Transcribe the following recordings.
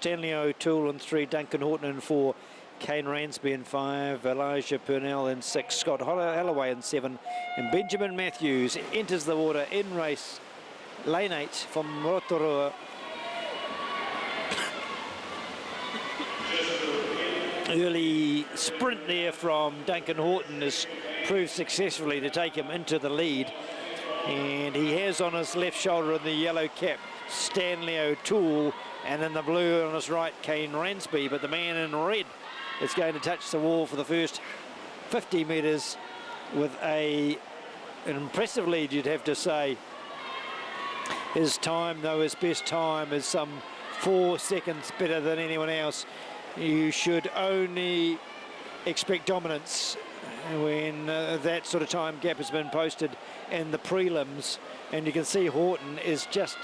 Stanley O'Toole in 3, Duncan Horton in 4, Kane Ransby in 5, Elijah Purnell in 6, Scott Holloway in 7, and Benjamin Matthews enters the water in race lane 8 from Rotorua. Early sprint there from Duncan Horton has proved successfully to take him into the lead, and he has on his left shoulder in the yellow cap Stanley O'Toole, and in the blue on his right Kane Ransby, but the man in red is going to touch the wall for the first 50 metres with an impressive lead, you'd have to say. His time, though, his best time is some 4 seconds better than anyone else. You should only expect dominance when that sort of time gap has been posted in the prelims, and you can see Horton is just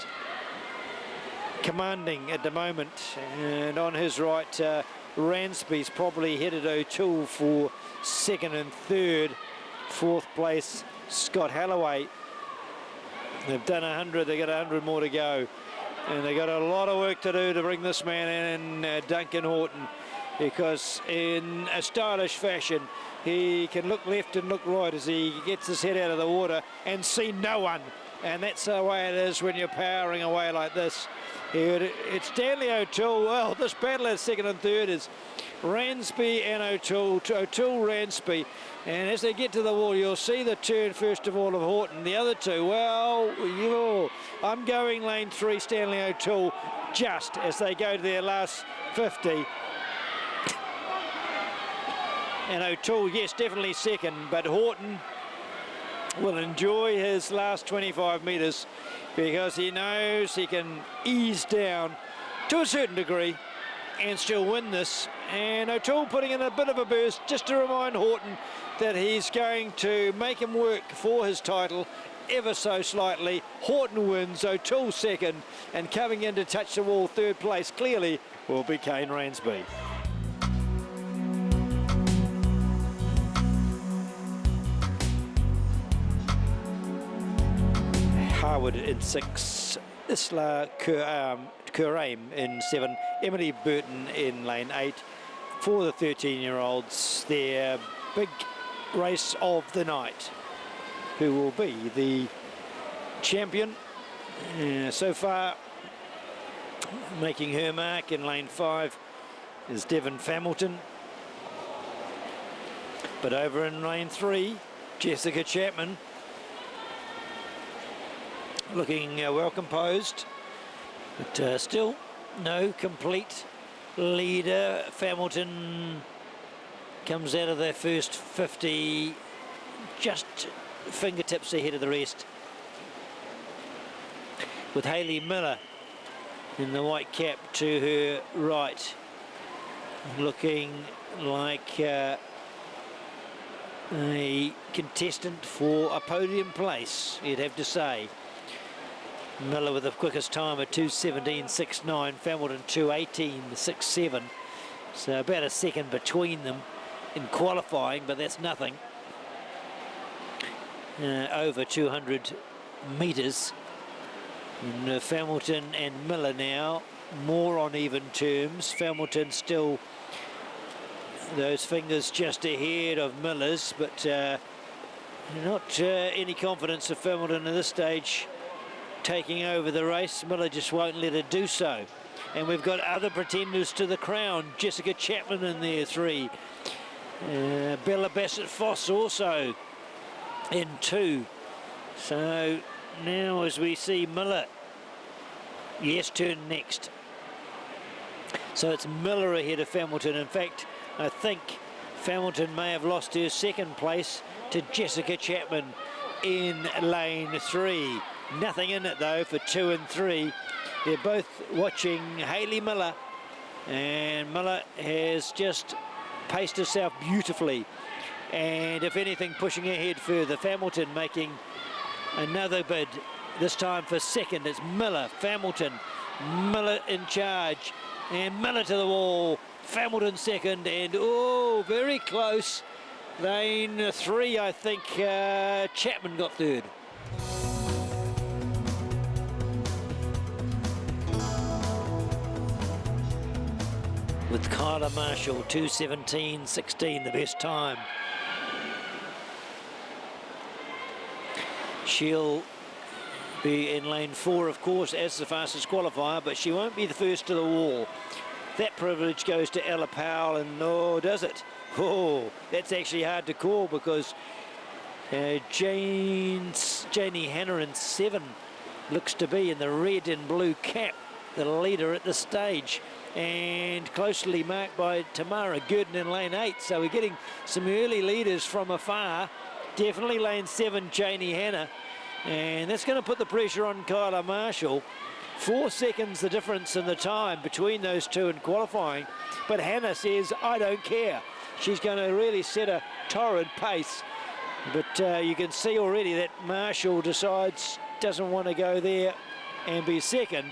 commanding at the moment, and on his right Ransby's probably headed O'Toole for second and third. Fourth place Scott Holloway. They've done 100, they got 100 more to go, and they got a lot of work to do to bring this man in, Duncan Horton, because in a stylish fashion he can look left and look right as he gets his head out of the water and see no one, and that's the way it is when you're powering away like this. It's Stanley O'Toole. Well, this battle at second and third is Ransby and O'Toole, Ransby, and as they get to the wall you'll see the turn first of all of Horton. The other two, well, I'm going lane 3 Stanley O'Toole just as they go to their last 50, and O'Toole, yes, definitely second, but Horton will enjoy his last 25 metres because he knows he can ease down to a certain degree and still win this. And O'Toole putting in a bit of a burst just to remind Horton that he's going to make him work for his title ever so slightly. Horton wins, O'Toole second, and coming in to touch the wall third place clearly will be Kane Ransby. Harwood in 6, Isla Kurame in 7, Emily Burton in lane 8. For the 13-year-olds, their big race of the night. Who will be the champion? So far, making her mark in lane 5 is Devon Hamilton. But over in lane 3, Jessica Chapman, looking well composed, but still no complete leader. Hamilton comes out of their first 50 just fingertips ahead of the rest, with Hayley Miller in the white cap to her right, looking like a contestant for a podium place, you'd have to say. Miller with the quickest time at 2:17.69, Hamilton 2:18.67, so about a second between them in qualifying, but that's nothing. Over 200 metres, and Hamilton and Miller now more on even terms. Hamilton still those fingers just ahead of Miller's, but not any confidence of Hamilton at this stage taking over the race. Miller just won't let her do so. And we've got other pretenders to the crown. Jessica Chapman in there, 3. Bella Bassett-Foss also in 2. So now as we see Miller, yes, turn next. So it's Miller ahead of Hamilton. In fact, I think Hamilton may have lost her second place to Jessica Chapman in lane 3. Nothing in it though for 2 and 3. They're both watching Hayley Miller, and Miller has just paced herself beautifully, and if anything pushing ahead further. Hamilton making another bid, this time for second. It's Miller, Hamilton, Miller in charge, and Miller to the wall. Hamilton second, and oh, very close. Lane 3, I think Chapman got third. with Kyla Marshall, 2:17.16, the best time. She'll be in lane 4, of course, as the fastest qualifier, but she won't be the first to the wall. That privilege goes to Ella Powell, and oh, does it? Oh, that's actually hard to call, because Janie Hanna in 7 looks to be in the red and blue cap, the leader at the stage, and closely marked by Tamara Gurdon in lane 8. So we're getting some early leaders from afar. Definitely lane 7, Janie Hanna, and that's going to put the pressure on Kyla Marshall. 4 seconds the difference in the time between those two in qualifying, but Hanna says, I don't care. She's going to really set a torrid pace, but you can see already that Marshall doesn't want to go there and be second.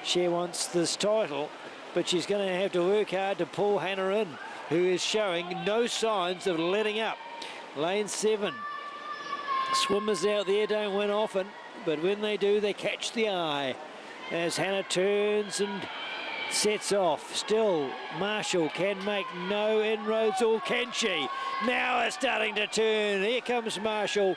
She wants this title, but she's going to have to work hard to pull Hanna in, who is showing no signs of letting up. Lane 7. Swimmers out there don't win often, but when they do, they catch the eye. As Hanna turns and sets off. Still, Marshall can make no inroads, or can she? Now it's starting to turn. Here comes Marshall,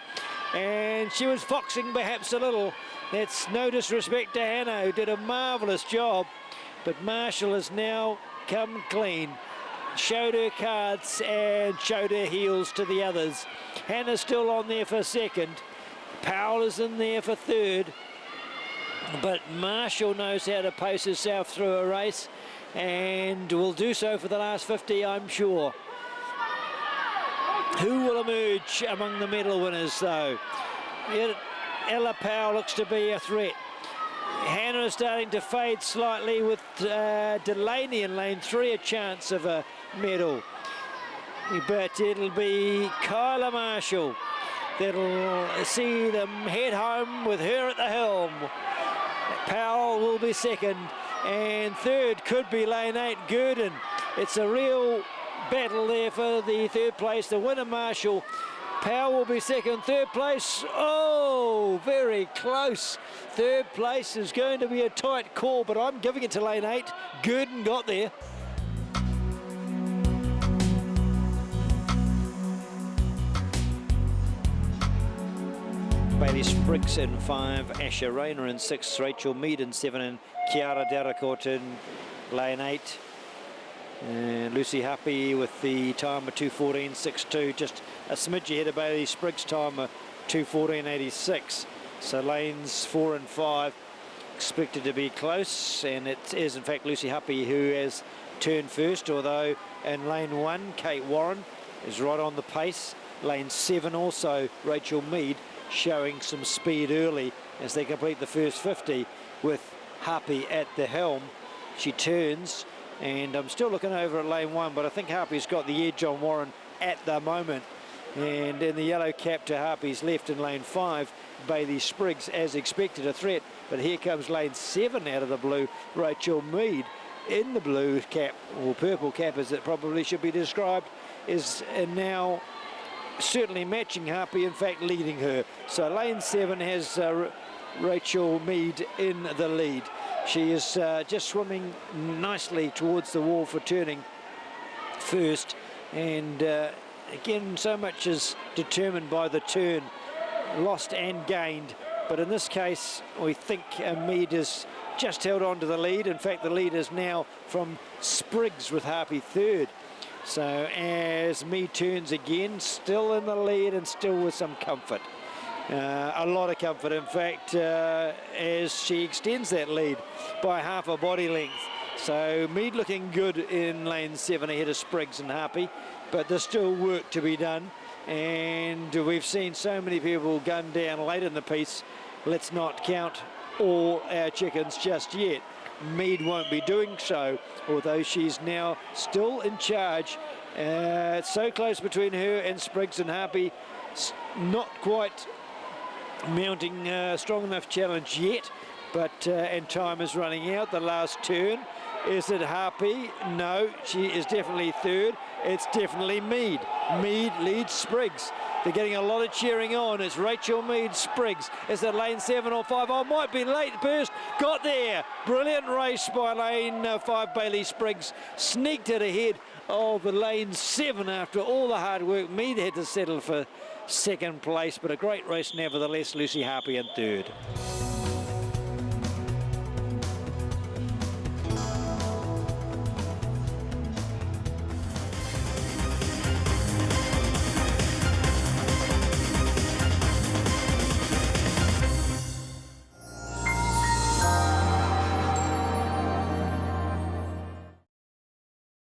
and she was foxing perhaps a little. That's no disrespect to Hanna, who did a marvellous job, but Marshall has now come clean, showed her cards and showed her heels to the others. Hanna's still on there for second. Powell is in there for third. But Marshall knows how to pace herself through a race, and will do so for the last 50, I'm sure. Who will emerge among the medal winners, though? Ella Powell looks to be a threat. Hanna is starting to fade slightly, with Delaney in lane 3 a chance of a medal. But it'll be Kyla Marshall that'll see them head home with her at the helm. Powell will be second, and third could be lane 8, Gurdon. It's a real battle there for the third place. The winner, Marshall. Powell will be second. Third place, oh, very close. Third place is going to be a tight call, but I'm giving it to lane 8. Gurdon got there. Bailey Spriggs in 5, Asher Rayner in 6, Rachel Mead in 7, and Chiara Delacourt in lane 8. And Lucy Happy with the time of 2:14.62, just a smidge ahead of Bailey Spriggs' time of 2:14.86. So lanes 4 and 5 expected to be close, and it is in fact Lucy Happy who has turned first, although in lane 1 Kate Warren is right on the pace. Lane 7 also Rachel Mead showing some speed early as they complete the first 50, with Happy at the helm. She turns, and I'm still looking over at lane 1, but I think Harpy's got the edge on Warren at the moment. And in the yellow cap to Harpy's left in lane 5, Bailey Spriggs, as expected, a threat. But here comes lane 7 out of the blue, Rachel Mead in the blue cap, or purple cap as it probably should be described, is now certainly matching Harpy, in fact leading her. So lane 7 has Rachel Mead in the lead. She is just swimming nicely towards the wall for turning first, and again, so much is determined by the turn, lost and gained. But in this case, we think Mead has just held on to the lead. In fact, the lead is now from Spriggs, with Harpy third. So as Mead turns again, still in the lead and still with some comfort. A lot of comfort, in fact, as she extends that lead by half a body length. So Mead looking good in lane 7 ahead of Spriggs and Harpy, but there's still work to be done. And we've seen so many people gun down late in the piece. Let's not count all our chickens just yet. Mead won't be doing so, although she's now still in charge. It's so close between her and Spriggs and Harpy, not quite mounting a strong enough challenge yet, but and time is running out. The last turn, is it Harpy? No, she is definitely third. It's definitely Mead. Mead leads Spriggs. They're getting a lot of cheering on. It's Rachel Mead Spriggs. Is it lane 7 or 5? Oh, might be late burst. Got there. Brilliant race by lane 5, Bailey Spriggs. Sneaked it ahead of the lane 7 after all the hard work. Mead had to settle for second place, but a great race nevertheless. Lucy Harpy in third.